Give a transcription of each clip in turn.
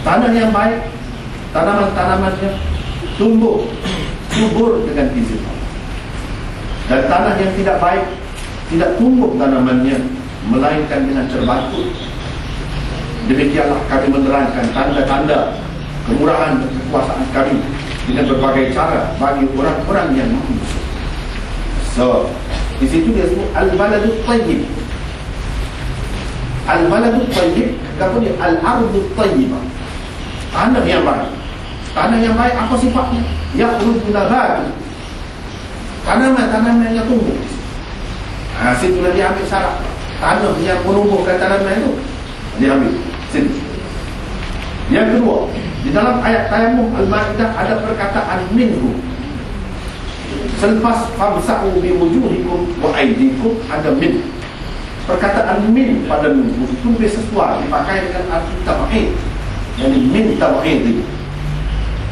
Tanah yang baik, tanaman-tanamannya tumbuh subur dengan izin Allah. Dan tanah yang tidak baik, tidak tumbuh tanamannya, melainkan dengan terbantu. Demikianlah kami menerangkan tanda-tanda kemurahan dan kekuasaan kami dengan berbagai cara bagi orang-orang yang mampu. So, di situ dia sebut al-baladut tayyib. Al-baladut tayyib, kemudian al-ardut tayyibah. Tanah yang baik. Tanah yang baik apa sifatnya? Yakhruju nabatu. Tanaman-tanaman yang tumbuh. Situlah dia ambil syarat. Tanah yang menumbuhkan tanaman itu dia ambil. Sini. Yang kedua, di dalam ayat Tayammum Al-Maidah ada perkataan minhu. Selepas famsa'u bi wujuhikum wa aydikum ada min. Perkataan min pada minhu itu sesuai dipakai dengan arti tab'id. Yang min tab'id itu.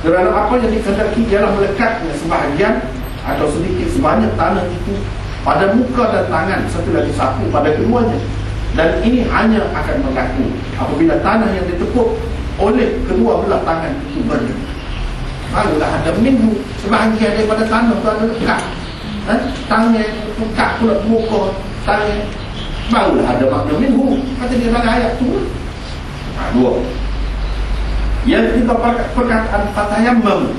Kerana apa yang dikehendaki ialah melekatnya sebahagian atau sedikit sebanyak tanah itu pada muka dan tangan satu lagi sapu pada keduanya. Dan ini hanya akan berlaku apabila tanah yang ditekuk oleh kedua belah tangan itu berdebu. Barulah ada minhu. Sebahagian daripada tanah itu ada lekat. Tangan lekat pula muka tangan. Barulah ada makna minhu. Kata dia dalam ayat itu. Dua. Yang ketiga perkataan fatayammam.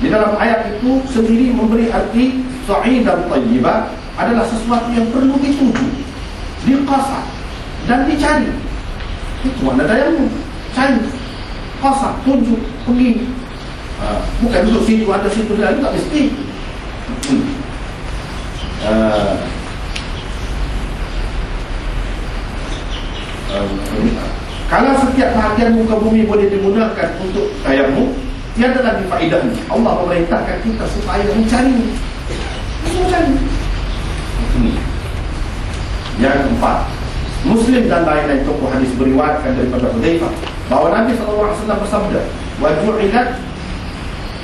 Di dalam ayat itu sendiri memberi arti sa'idan tayyibah adalah sesuatu yang perlu dituju, diqasad dan dicari. Itu makna tayammum. Cari, qasad, tuju, pergi. Bukan duduk situ, ada situ dan tak mesti. Kalau setiap bahagian muka bumi boleh digunakan untuk tayammum, tiada lagi faedahnya. Allah memerintahkan kita supaya mencari. Yang keempat, Muslim dan lain-lain tokoh hadis beriwayatkan daripada Hudzaifah bahawa Nabi SAW bersabda, "Wa ju'ilat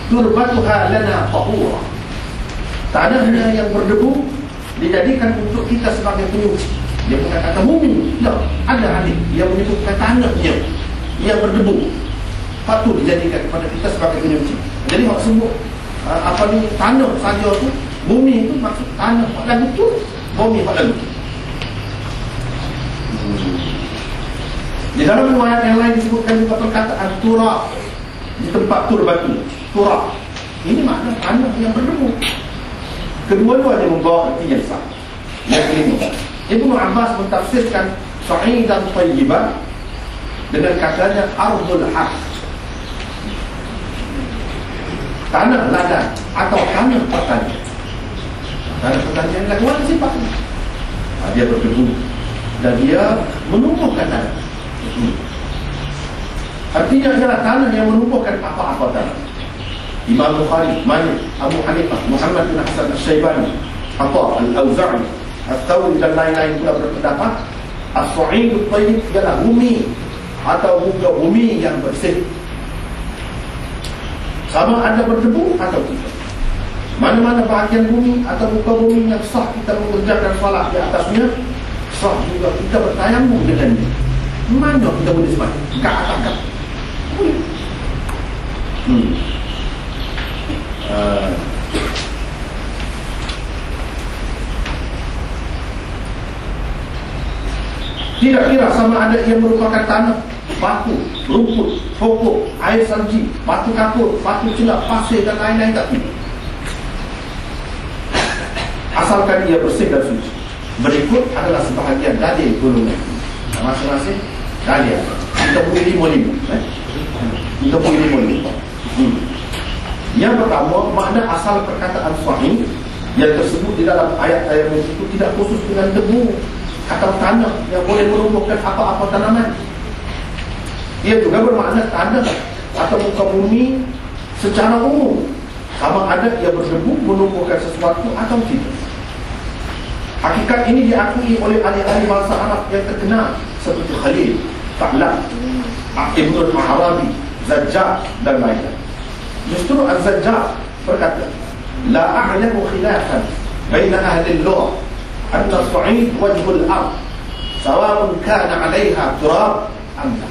turbatuha lana tahura." Tanahnya yang berdebu dijadikan untuk kita sebagai penyuci. Dia bukan kata bumi. Tak, ada hadis yang menyebutkan tanahnya yang berdebu patut dijadikan kepada kita sebagai penyuci. Jadi maksud tanah saja tu, bumi itu maksud tanah pada itu, bumi pada itu. Di dalam riwayat yang lain disebutkan juga perkataan turab di tempat turbatu. Turab ini makna tanah yang berdebu. Kedua-duanya membawa arti yang sama. Yang kelima, Ibnu Abbas mentafsirkan sa'idan tayyibah dengan katanya ardul haq, tanah ladang atau tanah pertanian. Tanah pertanian lakukan sifatnya dia berdebu dan dia menumbuhkan tanah. Artinya adalah tanah yang menumbuhkan apa-apa tanah. Imam Bukhari, Malik, Abu Hanifah, Muhammad bin Hasan Al-Syaibani, Atha, Al-Auza'i, Al-Thawri dan lain-lain pula berpendapat as-sa'idut tayyib ialah bumi atau muka bumi yang bersih. Sama ada berdebu atau tidak. Mana-mana bahagian bumi atau muka bumi yang sah kita mengerjakan salat di atasnya, sah juga kita bertayammum dengannya. Mana kita boleh sembahyang? Kat atas. Tidak kira sama ada ia merupakan tanah, batu, rumput, pokok, air salji, batu kapur, batu celak, pasir dan lain-lain tak tidak. Asalkan ia bersih dan suci. Berikut adalah sebahagian dalil golongan. Masing-masing dalil. Kita punya 5. Kita punya 5. Yang pertama, makna asal perkataan sahih yang tersebut di dalam ayat-ayat itu tidak khusus dengan debu atau tanah yang boleh menumbuhkan apa-apa tanaman. Ia juga bermakna tanah atau muka bumi secara umum, sama ada ia berdebu menumbuhkan sesuatu atau tidak. Hakikat ini diakui oleh ahli-ahli bahasa Arab yang terkenal seperti Khalil, Fa'lan, Ibn al-Arabi, Zajjaj dan lain-lain. Justru Az-Zajjaj berkata, "La a'lamu khilafan baina ahli al-lugh أن الصعيد وجه الأرض سواء كان عليها تراب أم لا."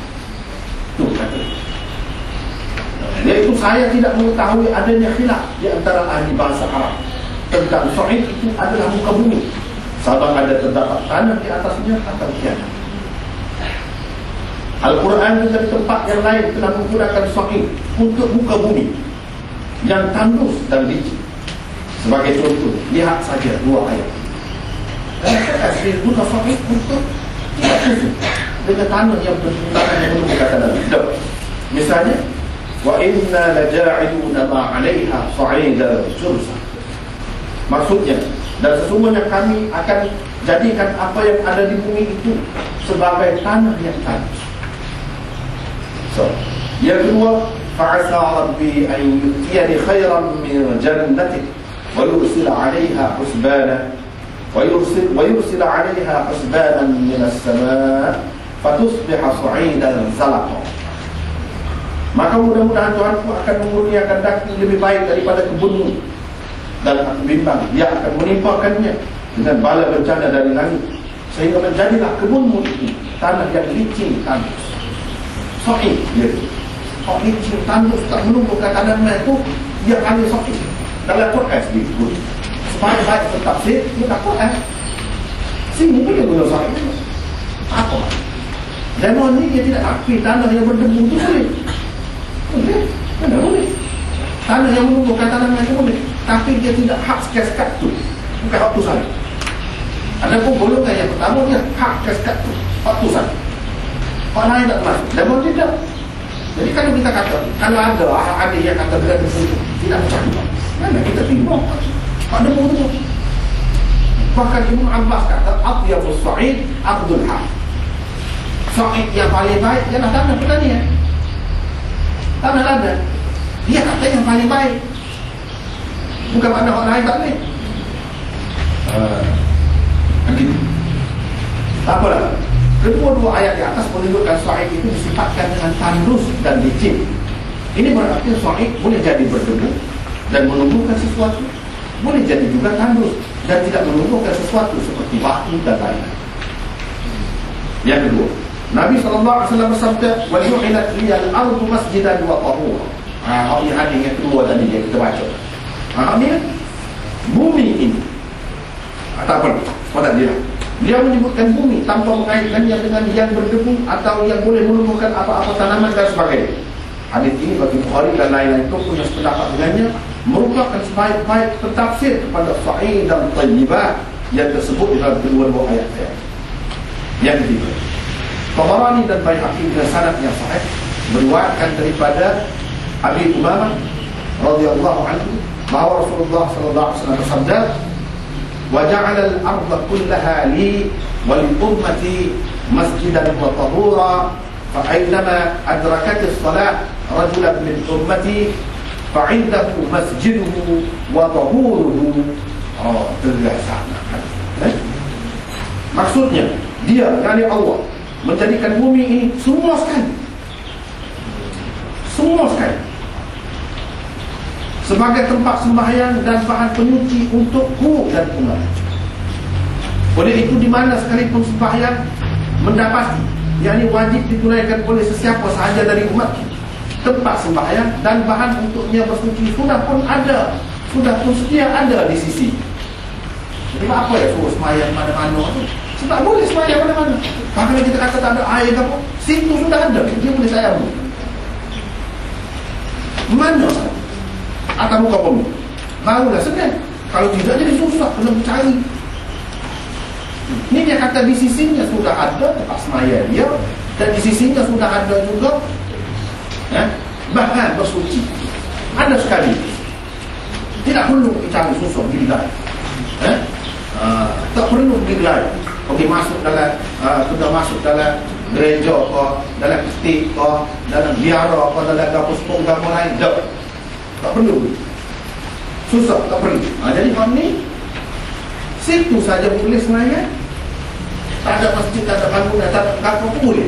Iaitu saya tidak mengetahui adanya khilaf di antara ahli bahasa Arab tentang sa'id itu adalah muka bumi, sama ada terdapat tanah di atasnya atau tiada. Al-Quran juga di tempat yang lain telah menggunakan sa'id untuk muka bumi yang tandus dan licin. Sebagai contoh, lihat saja dua ayat. Asli guna sa'id untuk tidak khusus dengan tanah yang bertentangan yang menunggu kata Nabi. Misalnya, wa inna laja'iluna ma'alaiha sa'idan jurza. Maksudnya, dan sesungguhnya kami akan jadikan apa yang ada di bumi itu sebagai tanah yang tandus. So, yang kedua, fa'asa rabbi an yutiyani khairan min jannati wa yursila 'alayha husbana wa yursila 'alayha husbanan min as-sama' fatusbiha sa'idan zalaqa. Maka mudah-mudahan Tuhanku akan mengurniakan daging lebih baik daripada kebunmu, dan aku bimbang dia akan menimpakannya dengan bala bencana dari langit, sehingga menjadilah kebunmu itu tanah yang licin tandus. Sahih dia. Kalau licin tandus tak menumbuhkan tanaman itu, dia panggil sahih. Dalam Quran disebut. Supaya baik bertafsir, kita Quran. Sini pun dia guna sahih. Apa? Lemon ni dia tidak akui tanah yang berdebu itu boleh. Boleh, mana boleh. Tanah yang menumbuhkan tanaman itu boleh, tapi dia tidak hak sekat tu, bukan hak tu saja. Ada pun golongan yang pertama dia hak sekat tu, hak tu saja. Hak lain tak masuk. Lemon tidak. Jadi kalau kita kata, kalau ada ahli yang kata berada di situ, tidak bercakap, mana kita terima? Hak debu tu. Bahkan Ibn Abbas kata, atyabus sa'id aqdul haq. Sa'id yang paling baik ialah tanah pertanian, tanah ladang. Dia kata yang paling baik, bukan makna orang lain tak boleh. Begitu. Tak apalah. Kedua-dua ayat di atas menunjukkan sa'id itu disifatkan dengan tandus dan licin. Ini berarti sa'id boleh jadi berdebu dan menumbuhkan sesuatu, boleh jadi juga tandus dan tidak menumbuhkan sesuatu seperti batu dan lain-lain. Yang kedua, Nabi SAW bersabda, wa ju'ilat liyal ardu masjidan wa tahura. Hak ini yang kedua tadi yang kita baca. Hak ni bumi ini. Tak apa, pada dia menyebutkan bumi tanpa mengaitkannya dengan yang berdebu atau yang boleh menumbuhkan apa-apa tanaman dan sebagainya. Hadis ini bagi Bukhari dan lain-lain itu punya sependapat dengannya, merupakan sebaik-baik pentafsir kepada sa'id dan thayyibah yang tersebut dalam kedua-dua ayat. Yang ketiga, Tabarani dan Baihaqi dengan sanad yang sahih meriwayatkan daripada Abi Umamah radhiyallahu anhu bahwa Rasulullah sallallahu alaihi wasallam bersabda, wa ja'ala al-ardha kullaha li wa li ummati masjidan wa tahura fa aynama adrakat as-salat rajulan min ummati fa 'indahu masjiduhu wa tahuruhu. Terbiasa. Maksudnya dia, yakni Allah, menjadikan bumi ini semua sekali sebagai tempat sembahyang dan bahan penyuci untukku dan umat. Oleh itu, di mana sekalipun sembahyang mendapati, yakni wajib ditunaikan oleh sesiapa sahaja dari umat, tempat sembahyang dan bahan untuknya bersuci sudah pun sedia ada di sisi. Jadi apa ya suruh sembahyang mana-mana tu? Tak boleh sembahyang mana-mana. Bahkan kita kata tak ada air ke apa, situ sudah ada, dia boleh sayang. Mana? Atas muka bumi barulah senang. Kalau tidak jadi susah, kena mencari. Ini dia kata di sisinya sudah ada tempat sembahyang dia, dan di sisinya sudah ada juga bahan bersuci. Ada sekali. Tidak perlu dicari susah gila. Tak perlu gila. Okey, masuk dalam sudah masuk dalam gereja ke, dalam masjid ke, dalam biara ke, dalam dapur agama lain, tak perlu. Susah, tak perlu. Jadi orang ni situ saja boleh sebenarnya. Tak ada masjid, tak ada bangunan, tak ada kapal pun boleh.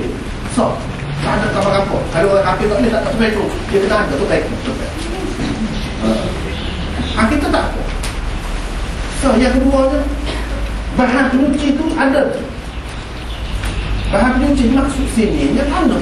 So, tak ada kapal-kapal. Kalau orang kafir tak boleh, tak sampai tu. Dia kata ada, tu baik. Kita tak apa. So, yang keduanya, bahan penyuci itu ada. Bahan penyuci maksud sini, yang mana?